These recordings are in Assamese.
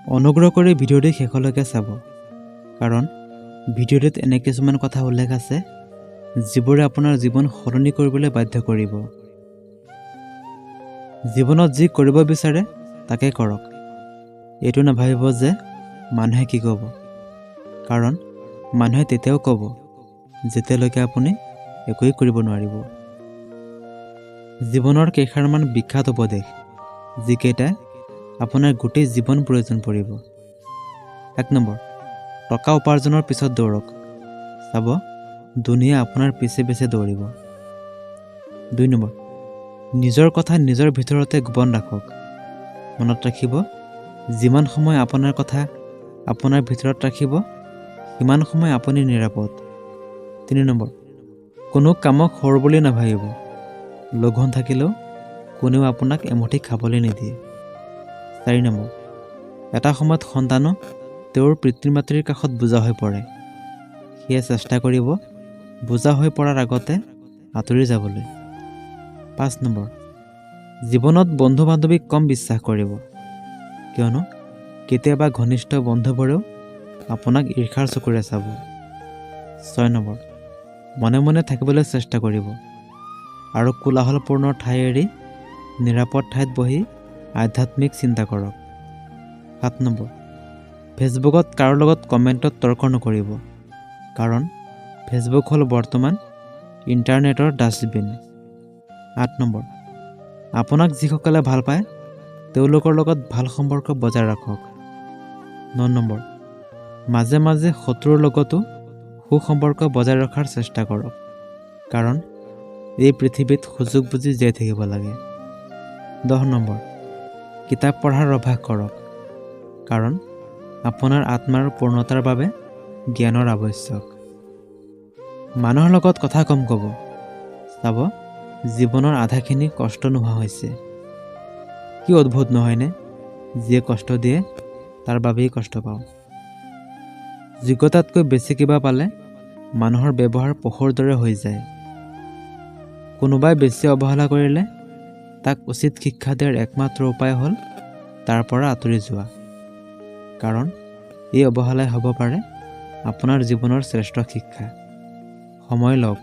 অনুগ্ৰহ কৰি ভিডিঅ'টি শেষলৈকে চাব, কাৰণ ভিডিঅ'টোত এনে কিছুমান কথা উল্লেখ আছে যিবোৰে আপোনাৰ জীৱন সলনি কৰিবলৈ বাধ্য কৰিব। জীৱনত যি কৰিব বিচাৰে তাকে কৰক। এইটো নাভাবিব যে মানুহে কি ক'ব, কাৰণ মানুহে তেতিয়াও ক'ব যেতিয়ালৈকে আপুনি একোৱেই কৰিব নোৱাৰিব। জীৱনৰ কেইষাৰমান বিখ্যাত উপদেশ যিকেইটাই আপোনাৰ গোটেই জীৱন প্ৰয়োজন পৰিব। 1 নম্বৰ, টকা উপাৰ্জনৰ পিছত দৌৰক। চাব, দুনিয়া আপোনাৰ পিছে পিছে দৌৰিব। 2 নম্বৰ, নিজৰ কথা নিজৰ ভিতৰতে গোপন ৰাখক। মনত ৰাখিব, যিমান সময় আপোনাৰ কথা আপোনাৰ ভিতৰত ৰাখিব, সিমান সময় আপুনি নিৰাপদ। 3 নম্বৰ, কোনো কামক সৰু বুলি নাভাবিব। লঘোণ থাকিলেও কোনেও আপোনাক এমুঠি খাবলৈ নিদিয়ে। 4 নম্বৰ, এটা সময়ত সন্তানো তেওঁৰ পিতৃ মাতৃৰ কাষত বোজা হৈ পৰে। সেয়ে চেষ্টা কৰিব বোজা হৈ পৰাৰ আগতে আঁতৰি যাবলৈ। 5 নম্বৰ, জীৱনত বন্ধু বান্ধৱীক কম বিশ্বাস কৰিব, কিয়নো কেতিয়াবা ঘনিষ্ঠ বন্ধুবোৰেও আপোনাক ঈৰ্ষাৰ চকুৰে চাব। 6 নম্বৰ, মনে মনে থাকিবলৈ চেষ্টা কৰিব আৰু কোলাহলপূৰ্ণ ঠাই এৰি নিৰাপদ ঠাইত বহি আধ্যাত্মিক চিন্তা কৰক। 7 নম্বৰ, ফেচবুকত কাৰো লগত কমেণ্টত তৰ্ক নকৰিব, কাৰণ ফেচবুক হ'ল বৰ্তমান ইণ্টাৰনেটৰ ডাষ্টবিন। 8 নম্বৰ, আপোনাক যিসকলে ভাল পায় তেওঁলোকৰ লগত ভাল সম্পৰ্ক বজাই ৰাখক। 9 নম্বৰ, মাজে মাজে শত্ৰুৰ লগতো সুসম্পৰ্ক বজাই ৰখাৰ চেষ্টা কৰক, কাৰণ এই পৃথিৱীত সুযোগ বুজি জীয়াই থাকিব লাগে। 10 নম্বৰ, কিতাপ পঢ়াৰ অভ্যাস কৰক, কাৰণ আপোনাৰ আত্মাৰ পূৰ্ণতাৰ বাবে জ্ঞানৰ আৱশ্যক। মানুহৰ লগত কথা কম ক'ব। চাব, জীৱনৰ আধাখিনি কষ্ট নোহোৱা হৈছে। কি অদ্ভুত নহয়নে? যিয়ে কষ্ট দিয়ে তাৰ বাবেই কষ্ট পাওঁ। যোগ্যতাতকৈ বেছি কিবা পালে মানুহৰ ব্যৱহাৰ পশুৰ দৰে হৈ যায়। কোনোবাই বেছি অৱহেলা কৰিলে তাক উচিত শিক্ষা দিয়াৰ একমাত্ৰ উপায় হ'ল তাৰ পৰা আঁতৰি যোৱা, কাৰণ এই অৱহেলাই হ'ব পাৰে আপোনাৰ জীৱনৰ শ্ৰেষ্ঠ শিক্ষা। সময় লওক,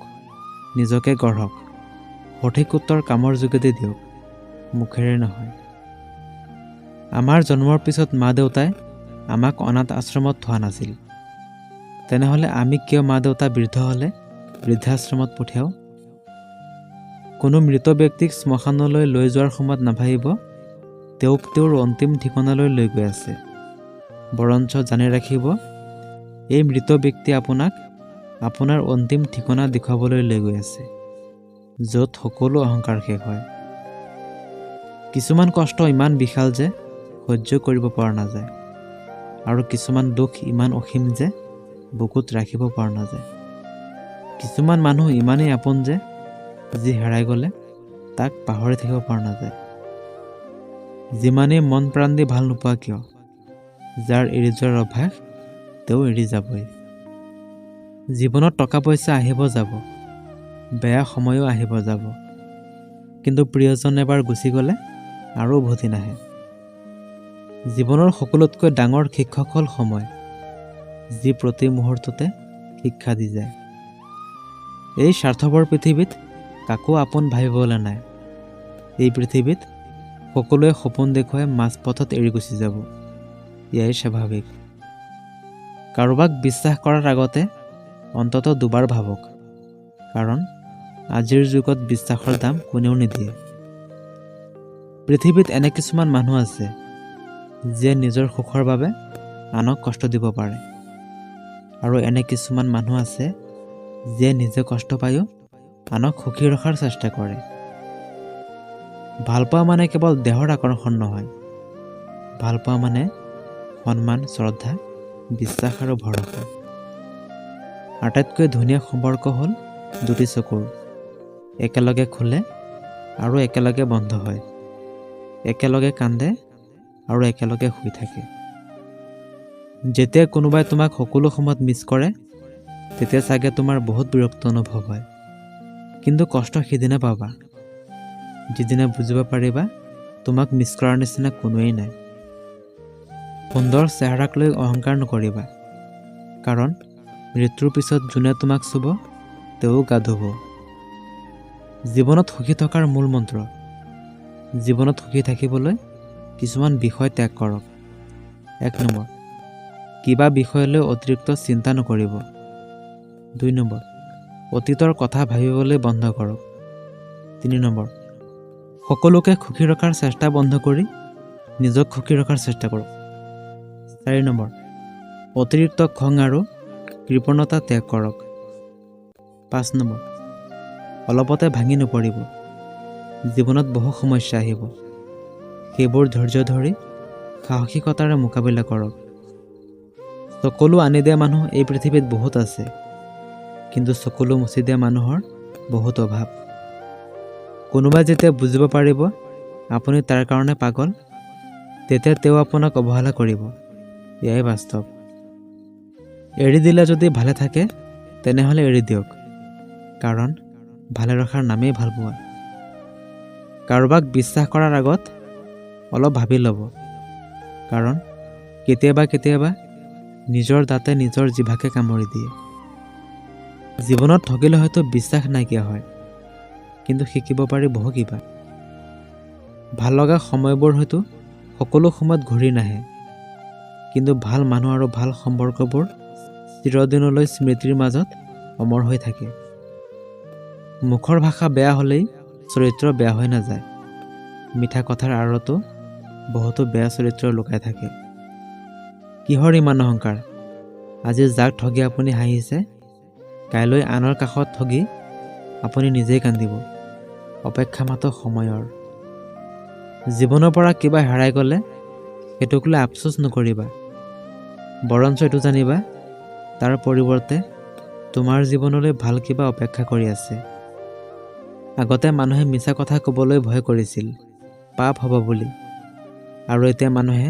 নিজকে গঢ়ক, সঠিক উত্তৰ কামৰ যোগেদি দিয়ক, মুখেৰে নহয়। আমাৰ জন্মৰ পিছত মা দেউতাই আমাক অনাথ আশ্ৰমত থোৱা নাছিল, তেনেহ'লে আমি কিয় মা দেউতা বৃদ্ধ হ'লে বৃদ্ধাশ্ৰমত পঠিয়াওঁ? কোনো মৃত ব্যক্তিক শ্মশানলৈ লৈ যোৱাৰ সময়ত নাভাবিব তেওঁক তেওঁৰ অন্তিম ঠিকনালৈ লৈ গৈ আছে, বৰঞ্চ জানি ৰাখিব এই মৃত ব্যক্তি আপোনাক আপোনাৰ অন্তিম ঠিকনা দেখুৱাবলৈ লৈ গৈ আছে, য'ত সকলো অহংকাৰ শেষ হয়। কিছুমান কষ্ট ইমান বিশাল যে সহ্য কৰিব পৰা নাযায়, আৰু কিছুমান দুখ ইমান অসীম যে বুকুত ৰাখিব পৰা নাযায়। কিছুমান মানুহ ইমানেই আপোন যে যি হেৰাই গ'লে তাক পাহৰি থাকিব পৰা নাযায়। যিমানেই মন প্ৰাণ দি ভাল নোপোৱা কিয়, যাৰ এৰি যোৱাৰ অভ্যাস তেওঁ এৰি যাবই। জীৱনত টকা পইচা আহিব যাব, বেয়া সময়ো আহিব যাব, কিন্তু প্ৰিয়জন এবাৰ গুচি গ'লে আৰু উভতি নাহে। জীৱনৰ সকলোতকৈ ডাঙৰ শিক্ষক হ'ল সময়, যি প্ৰতি মুহূৰ্ততে শিক্ষা দি যায়। এই স্বাৰ্থপৰ পৃথিৱীত কাকো আপোন ভাবিবলৈ নাই। এই পৃথিৱীত সকলোৱে সপোন দেখুৱাই মাজপথত এৰি গুচি যাব, এয়াই স্বাভাৱিক। কাৰোবাক বিশ্বাস কৰাৰ আগতে অন্ততঃ দুবাৰ ভাবক, কাৰণ আজিৰ যুগত বিশ্বাসৰ দাম কোনেও নিদিয়ে। পৃথিৱীত এনে কিছুমান মানুহ আছে যিয়ে নিজৰ সুখৰ বাবে আনক কষ্ট দিব পাৰে, আৰু এনে কিছুমান মানুহ আছে যিয়ে নিজে কষ্ট পায়ো আনক সুখী ৰখাৰ চেষ্টা কৰে। ভালপোৱা মানে কেৱল দেহৰ আকৰ্ষণ নহয়, ভালপোৱা মানে সন্মান, শ্ৰদ্ধা, বিশ্বাস আৰু ভৰসা। আটাইতকৈ ধুনীয়া সম্পৰ্ক হ'ল দুটি চকুৰ, একেলগে খোলে আৰু একেলগে বন্ধ হয়, একেলগে কান্দে আৰু একেলগে শুই থাকে। যেতিয়া কোনোবাই তোমাক সকলো সময়ত মিছ কৰে তেতিয়া চাগে তোমাৰ বহুত বিৰক্ত অনুভৱ হয়, কিন্তু কষ্ট সিদিনা পাবা যিদিনা বুজিব পাৰিবা তোমাক মিছ কৰাৰ নিচিনা কোনোৱেই নাই। সুন্দৰ চেহেৰাক লৈ অহংকাৰ নকৰিবা, কাৰণ মৃত্যুৰ পিছত যোনে তোমাক চুব তেওঁ গা ধুব। জীৱনত সুখী থকাৰ মূল মন্ত্ৰ: জীৱনত সুখী থাকিবলৈ কিছুমান বিষয় ত্যাগ কৰক। 1 নম্বৰ, কিবা বিষয়লৈ অতিৰিক্ত চিন্তা নকৰিব। 2 নম্বৰ, অতীতৰ কথা ভাবিবলৈ বন্ধ কৰক। 3 নম্বৰ, সকলোকে সুখী ৰখাৰ চেষ্টা বন্ধ কৰি নিজক সুখী ৰখাৰ চেষ্টা কৰক। 4 নম্বৰ, অতিৰিক্ত খং আৰু কৃপণতা ত্যাগ কৰক। 5 নম্বৰ, অলপতে ভাঙি নপৰিব। জীৱনত বহু সমস্যা আহিব, সেইবোৰ ধৈৰ্য ধৰি সাহসিকতাৰে মোকাবিলা কৰক। চকুলো আনি দিয়া মানুহ এই পৃথিৱীত বহুত আছে, কিন্তু চকুলো মুচি দিয়া মানুহৰ বহুত অভাৱ। কোনোবাই যেতিয়া বুজিব পাৰিব আপুনি তাৰ কাৰণে পাগল, তেতিয়া তেওঁ আপোনাক অৱহেলা কৰিব। এয়াই বাস্তৱ। এৰি দিলে যদি ভালে থাকে তেনেহ'লে এৰি দিয়ক, কাৰণ ভালে ৰখাৰ নামেই ভাল পোৱা। কাৰোবাক বিশ্বাস কৰাৰ আগত অলপ ভাবি ল'ব, কাৰণ কেতিয়াবা কেতিয়াবা নিজৰ দাঁতে নিজৰ জিভাকে কামুৰি দিয়ে। জীৱনত ঠগিলে হয়তো বিশ্বাস নাইকিয়া হয়, কিন্তু শিকিব পাৰি বহু কিবা। ভাল লগা সময়বোৰ হয়তো সকলো সময়ত ঘূৰি নাহে, কিন্তু ভাল মানুহ আৰু ভাল সম্পৰ্কবোৰ চিৰদিনলৈ স্মৃতিৰ মাজত অমৰ হৈ থাকে। মুখৰ ভাষা বেয়া হ'লেই চৰিত্ৰ বেয়া হৈ নাযায়। মিঠা কথাৰ আঁৰতো বহুতো বেয়া চৰিত্ৰ লুকাই থাকে। কিহৰ ইমান অহংকাৰ? আজি যাক ঠগি আপুনি হাঁহিছে, কাইলৈ আনৰ কাষত ঠগি আপুনি নিজেই কান্দিব। অপেক্ষা মাত্ৰ সময়ৰ। জীৱনৰ পৰা কিবা হেৰাই গ'লে সেইটোক লৈ আফচোচ নকৰিবা, বৰঞ্চ এইটো জানিবা তাৰ পৰিৱৰ্তে তোমাৰ জীৱনলৈ ভাল কিবা অপেক্ষা কৰি আছে। আগতে মানুহে মিছা কথা ক'বলৈ ভয় কৰিছিল, পাপ হ'ব বুলি, আৰু এতিয়া মানুহে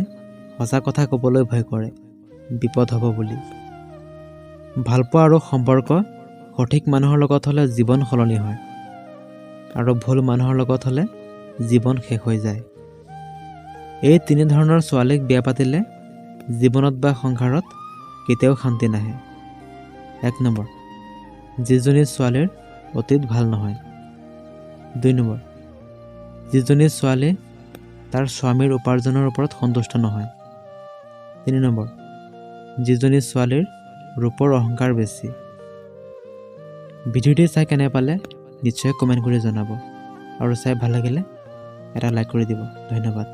সঁচা কথা ক'বলৈ ভয় কৰে, বিপদ হ'ব বুলি। ভালপোৱা আৰু সম্পৰ্ক সঠিক মানুহৰ লগত হ'লে জীৱন সলনি হয়, আৰু ভুল মানুহৰ লগত হ'লে জীৱন শেষ হৈ যায়। এই 3 ধৰণৰ ছোৱালীক বিয়া পাতিলে জীৱনত বা সংসাৰত কেতিয়াও শান্তি নাহে। 1 নম্বৰ, যিজনী ছোৱালীৰ অতীত ভাল নহয়। 2 নম্বৰ, যিজনী ছোৱালী তাৰ স্বামীৰ উপাৰ্জনৰ ওপৰত সন্তুষ্ট নহয়। 3 নম্বৰ, যিজনী ছোৱালীৰ ৰূপৰ অহংকাৰ বেছি। ভিডিঅ'টি চাই কেনে পালে নিশ্চয় কমেণ্ট কৰি জনাব, আৰু চাই ভাল লাগিলে এটা লাইক কৰি দিব। ধন্যবাদ।